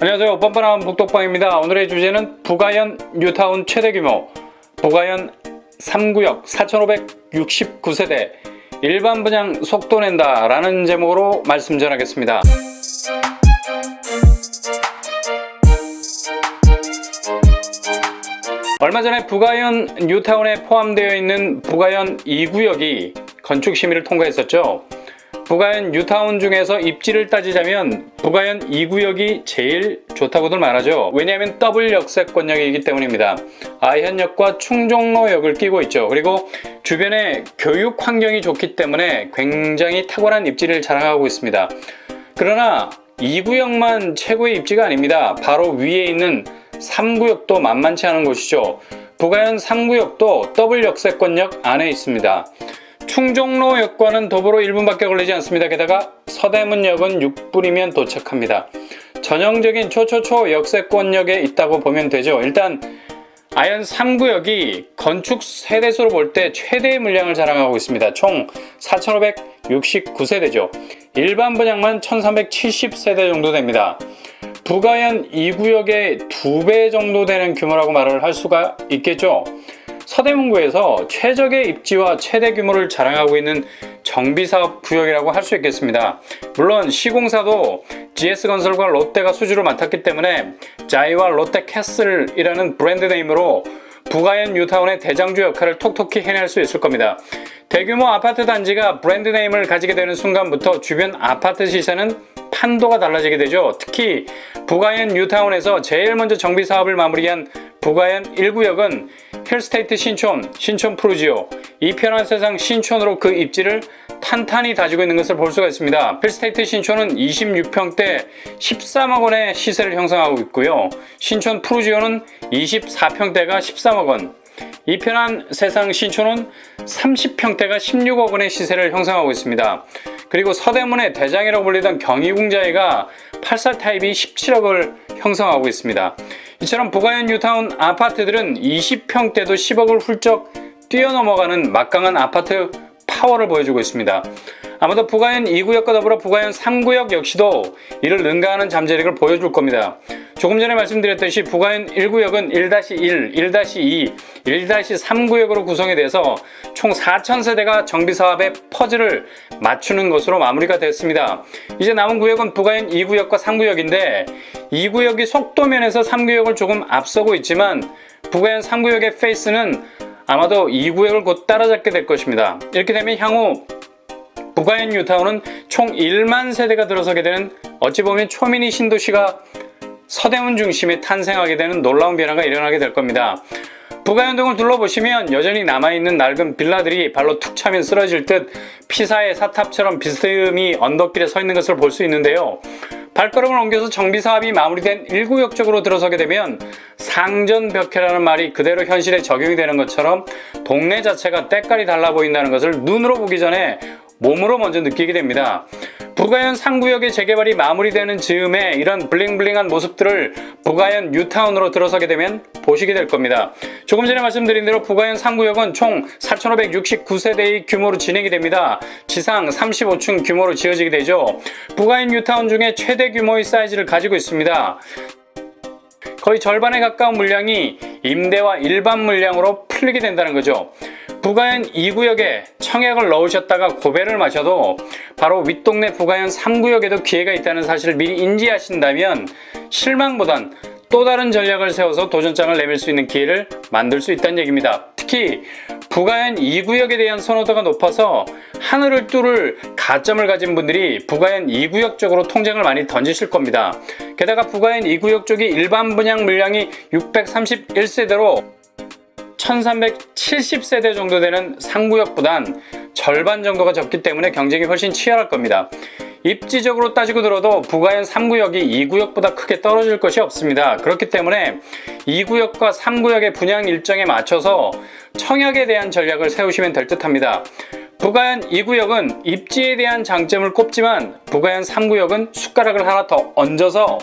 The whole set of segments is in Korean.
안녕하세요. 뻔뻔한 북독방입니다. 오늘의 주제는 부가현 뉴타운 최대규모 부가현 3구역 4569세대 일반 분양 속도 낸다 라는 제목으로 말씀 전하겠습니다. 얼마 전에 부가현 뉴타운에 포함되어 있는 부가현 2구역이 건축 심의를 통과했었죠. 부가현 뉴타운 중에서 입지를 따지자면 부가현 2구역이 제일 좋다고들 말하죠. 왜냐하면 더블 역세권역이기 때문입니다. 아현역과 충정로역을 끼고 있죠. 그리고 주변에 교육 환경이 좋기 때문에 굉장히 탁월한 입지를 자랑하고 있습니다. 그러나 2구역만 최고의 입지가 아닙니다. 바로 위에 있는 3구역도 만만치 않은 곳이죠. 부가현 3구역도 더블 역세권역 안에 있습니다. 충정로역과는 도보로 1분밖에 걸리지 않습니다. 게다가 서대문역은 6분이면 도착합니다. 전형적인 초초초 역세권역에 있다고 보면 되죠. 일단 아현 3구역이 건축 세대수로 볼 때 최대의 물량을 자랑하고 있습니다. 총 4569세대죠. 일반 분양만 1370세대 정도 됩니다. 부가현 2구역의 2배 정도 되는 규모라고 말을 할 수가 있겠죠. 서대문구에서 최적의 입지와 최대 규모를 자랑하고 있는 정비사업 구역이라고 할 수 있겠습니다. 물론 시공사도 GS건설과 롯데가 수주를 맡았기 때문에 자이와 롯데캐슬이라는 브랜드 네임으로 부가현 뉴타운의 대장주 역할을 톡톡히 해낼 수 있을 겁니다. 대규모 아파트 단지가 브랜드 네임을 가지게 되는 순간부터 주변 아파트 시세는 판도가 달라지게 되죠. 특히 부가현 뉴타운에서 제일 먼저 정비 사업을 마무리한 부가현 1구역은 힐스테이트 신촌 프루지오, 이편한 세상 신촌으로 그 입지를 탄탄히 다지고 있는 것을 볼 수가 있습니다. 힐스테이트 신촌은 26평대 13억 원의 시세를 형성하고 있고요. 신촌 프루지오는 24평대가 13억 원, 이편한 세상 신촌은 30평대가 16억 원의 시세를 형성하고 있습니다. 그리고 서대문의 대장이라고 불리던 경희궁자이가 8살 타입이 17억을 형성하고 있습니다. 이처럼 부가현 뉴타운 아파트들은 20평대도 10억을 훌쩍 뛰어넘어가는 막강한 아파트 파워를 보여주고 있습니다. 아마도 부가현 2구역과 더불어 부가현 3구역 역시도 이를 능가하는 잠재력을 보여줄 겁니다. 조금 전에 말씀드렸듯이 부가현 1구역은 1-1, 1-2, 1-3구역으로 구성이 돼서 총 4,000세대가 정비사업의 퍼즐을 맞추는 것으로 마무리가 됐습니다. 이제 남은 구역은 부가현 2구역과 3구역인데 2구역이 속도면에서 3구역을 조금 앞서고 있지만 부가현 3구역의 페이스는 아마도 2구역을 곧 따라잡게 될 것입니다. 이렇게 되면 향후 부가현 뉴타운은 총 1만 세대가 들어서게 되는 어찌 보면 초미니 신도시가 서대문 중심에 탄생하게 되는 놀라운 변화가 일어나게 될 겁니다. 부가현동을 둘러보시면 여전히 남아있는 낡은 빌라들이 발로 툭 차면 쓰러질 듯 피사의 사탑처럼 비스듬히 언덕길에 서 있는 것을 볼 수 있는데요. 발걸음을 옮겨서 정비사업이 마무리된 1구역 쪽으로 들어서게 되면 상전벽해라는 말이 그대로 현실에 적용이 되는 것처럼 동네 자체가 때깔이 달라 보인다는 것을 눈으로 보기 전에 몸으로 먼저 느끼게 됩니다. 부가현 3구역의 재개발이 마무리되는 즈음에 이런 블링블링한 모습들을 부가현 뉴타운으로 들어서게 되면 보시게 될 겁니다. 조금 전에 말씀드린 대로 부가현 3구역은 총 4569세대의 규모로 진행이 됩니다. 지상 35층 규모로 지어지게 되죠. 부가현 뉴타운 중에 최대 규모의 사이즈를 가지고 있습니다. 거의 절반에 가까운 물량이 임대와 일반 물량으로 풀리게 된다는 거죠. 부가현 2구역에 청약을 넣으셨다가 고배를 마셔도 바로 윗동네 부가현 3구역에도 기회가 있다는 사실을 미리 인지하신다면 실망보단 또 다른 전략을 세워서 도전장을 내밀 수 있는 기회를 만들 수 있다는 얘기입니다. 특히 부가현 2구역에 대한 선호도가 높아서 하늘을 뚫을 가점을 가진 분들이 부가현 2구역 쪽으로 통장을 많이 던지실 겁니다. 게다가 부가현 2구역 쪽이 일반 분양 물량이 631세대로 1370세대 정도 되는 3구역보단 절반 정도가 적기 때문에 경쟁이 훨씬 치열할 겁니다. 입지적으로 따지고 들어도 부가현 3구역이 2구역보다 크게 떨어질 것이 없습니다. 그렇기 때문에 2구역과 3구역의 분양 일정에 맞춰서 청약에 대한 전략을 세우시면 될 듯합니다. 부가현 2구역은 입지에 대한 장점을 꼽지만 부가현 3구역은 숟가락을 하나 더 얹어서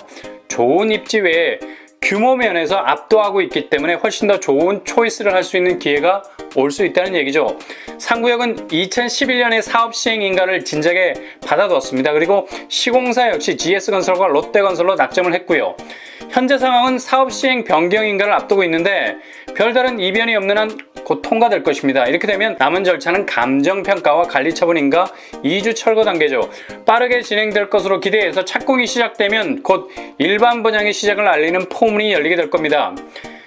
좋은 입지 외에 규모 면에서 압도하고 있기 때문에 훨씬 더 좋은 초이스를 할 수 있는 기회가 올 수 있다는 얘기죠. 3구역은 2011년에 사업 시행 인가를 진작에 받아두었습니다. 그리고 시공사 역시 GS건설과 롯데건설로 낙점을 했고요. 현재 상황은 사업 시행 변경 인가를 앞두고 있는데 별다른 이변이 없는 한 곧 통과될 것입니다. 이렇게 되면 남은 절차는 감정평가와 관리처분 인가 2주 철거 단계죠. 빠르게 진행될 것으로 기대해서 착공이 시작되면 곧 일반 분양의 시작을 알리는 포문이 열리게 될 겁니다.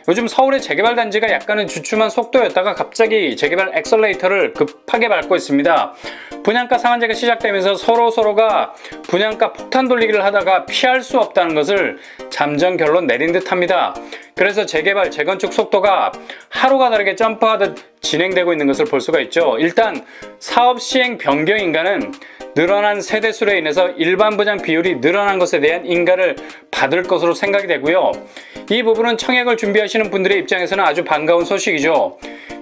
요즘 서울의 재개발 단지가 약간은 주춤한 속도였다가 갑자기 재개발 엑셀레이터를 급하게 밟고 있습니다. 분양가 상한제가 시작되면서 서로가 분양가 폭탄 돌리기를 하다가 피할 수 없다는 것을 잠정 결론 내린 듯합니다. 그래서 재개발, 재건축 속도가 하루가 다르게 점프하듯 진행되고 있는 것을 볼 수가 있죠. 일단 사업 시행 변경 인가는 늘어난 세대수로 인해서 일반 분양 비율이 늘어난 것에 대한 인가를 받을 것으로 생각이 되고요. 이 부분은 청약을 준비하시는 분들의 입장에서는 아주 반가운 소식이죠.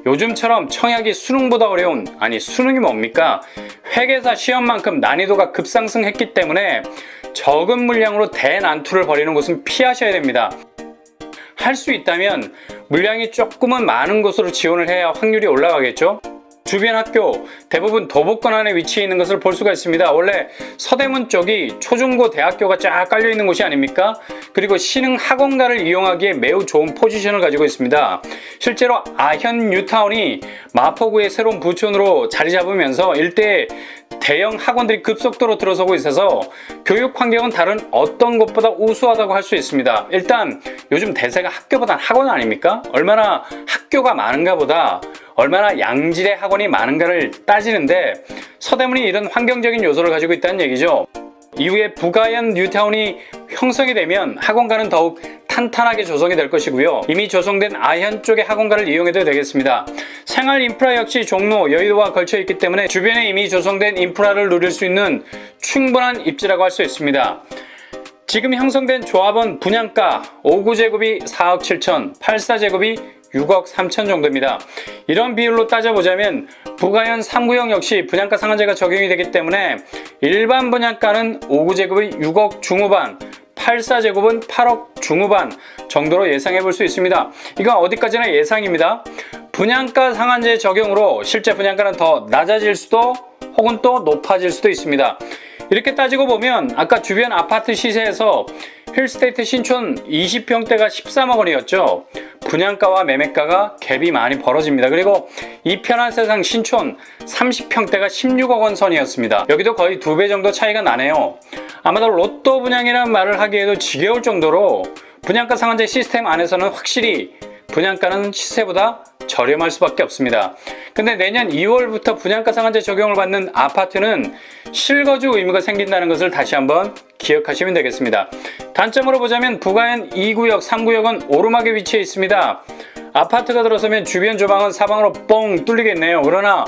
요즘처럼 청약이 수능보다 어려운, 수능이 뭡니까? 회계사 시험만큼 난이도가 급상승했기 때문에 적은 물량으로 대난투를 벌이는 곳은 피하셔야 됩니다. 할 수 있다면 물량이 조금은 많은 곳으로 지원을 해야 확률이 올라가겠죠. 주변 학교 대부분 도보권 안에 위치해 있는 것을 볼 수가 있습니다. 원래 서대문 쪽이 초중고 대학교가 쫙 깔려 있는 곳이 아닙니까? 그리고 신흥 학원가를 이용하기에 매우 좋은 포지션을 가지고 있습니다. 실제로 아현 뉴타운이 마포구의 새로운 부촌으로 자리 잡으면서 일대에 대형 학원들이 급속도로 들어서고 있어서 교육 환경은 다른 어떤 곳보다 우수하다고 할 수 있습니다. 일단 요즘 대세가 학교보단 학원 아닙니까? 얼마나 학교가 많은가 보다 얼마나 양질의 학원이 많은가를 따지는데 서대문이 이런 환경적인 요소를 가지고 있다는 얘기죠. 이후에 북아현 뉴타운이 형성이 되면 학원가는 더욱 탄탄하게 조성이 될 것이고요. 이미 조성된 아현 쪽의 학원가를 이용해도 되겠습니다. 생활 인프라 역시 종로, 여의도와 걸쳐 있기 때문에 주변에 이미 조성된 인프라를 누릴 수 있는 충분한 입지라고 할 수 있습니다. 지금 형성된 조합원 분양가 5구제곱이 4억 7천, 84제곱이 6억 3천 정도입니다. 이런 비율로 따져보자면 북아현 3구역 역시 분양가 상한제가 적용이 되기 때문에 일반 분양가는 5구제곱이 6억 중후반, 84제곱은 8억 중후반 정도로 예상해 볼 수 있습니다. 이건 어디까지나 예상입니다. 분양가 상한제 적용으로 실제 분양가는 더 낮아질 수도 혹은 또 높아질 수도 있습니다. 이렇게 따지고 보면 아까 주변 아파트 시세에서 힐스테이트 신촌 20평대가 13억 원이었죠. 분양가와 매매가가 갭이 많이 벌어집니다. 그리고 이 편한 세상 신촌 30평대가 16억 원 선이었습니다. 여기도 거의 2배 정도 차이가 나네요. 아마도 로또 분양이라는 말을 하기에도 지겨울 정도로 분양가 상한제 시스템 안에서는 확실히 분양가는 시세보다 저렴할 수밖에 없습니다. 근데 내년 2월부터 분양가 상한제 적용을 받는 아파트는 실거주 의무가 생긴다는 것을 다시 한번 기억하시면 되겠습니다. 단점으로 보자면 북아현 2구역, 3구역은 오르막에 위치해 있습니다. 아파트가 들어서면 주변 조망은 사방으로 뻥 뚫리겠네요. 그러나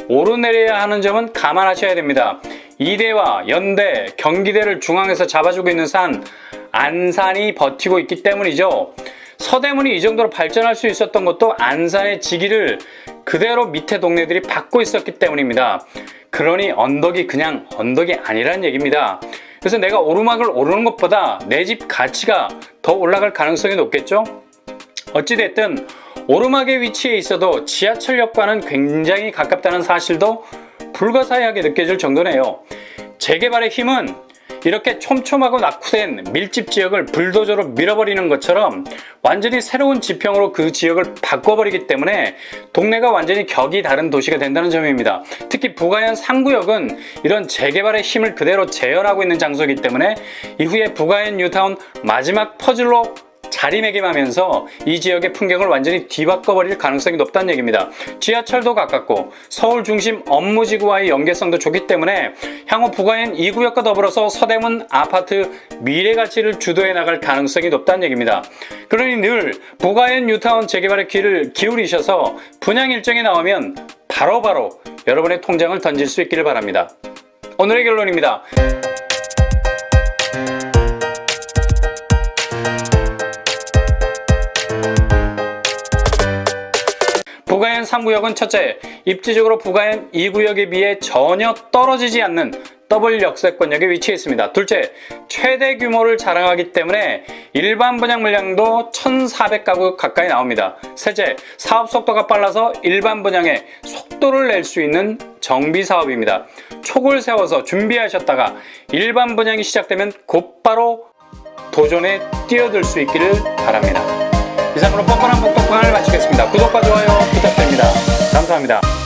오르내려야 하는 점은 감안하셔야 됩니다. 이대와 연대, 경기대를 중앙에서 잡아주고 있는 산, 안산이 버티고 있기 때문이죠. 서대문이 이 정도로 발전할 수 있었던 것도 안산의 지기를 그대로 밑에 동네들이 받고 있었기 때문입니다. 그러니 언덕이 그냥 언덕이 아니란 얘기입니다. 그래서 내가 오르막을 오르는 것보다 내 집 가치가 더 올라갈 가능성이 높겠죠? 어찌됐든 오르막에 위치해 있어도 지하철역과는 굉장히 가깝다는 사실도 불가사의하게 느껴질 정도네요. 재개발의 힘은 이렇게 촘촘하고 낙후된 밀집 지역을 불도저로 밀어버리는 것처럼 완전히 새로운 지평으로 그 지역을 바꿔버리기 때문에 동네가 완전히 격이 다른 도시가 된다는 점입니다. 특히 북아현 3구역은 이런 재개발의 힘을 그대로 재현하고 있는 장소이기 때문에 이후에 북아현 뉴타운 마지막 퍼즐로 자리매김하면서 이 지역의 풍경을 완전히 뒤바꿔버릴 가능성이 높다는 얘기입니다. 지하철도 가깝고 서울 중심 업무지구와의 연계성도 좋기 때문에 향후 북아현 2구역과 더불어서 서대문 아파트 미래가치를 주도해 나갈 가능성이 높다는 얘기입니다. 그러니 늘 북아현 뉴타운 재개발의 귀를 기울이셔서 분양 일정이 나오면 바로바로 여러분의 통장을 던질 수 있기를 바랍니다. 오늘의 결론입니다. 북아현 3구역은 첫째, 입지적으로 북아현 2구역에 비해 전혀 떨어지지 않는 더블 역세권역에 위치해 있습니다. 둘째, 최대 규모를 자랑하기 때문에 일반 분양 물량도 1,400가구 가까이 나옵니다. 셋째, 사업 속도가 빨라서 일반 분양에 속도를 낼 수 있는 정비 사업입니다. 촉을 세워서 준비하셨다가 일반 분양이 시작되면 곧바로 도전에 뛰어들 수 있기를 바랍니다. 이상으로 뻔뻔한 복덕방을 마치겠습니다. 구독과 좋아요 부탁드립니다. 감사합니다.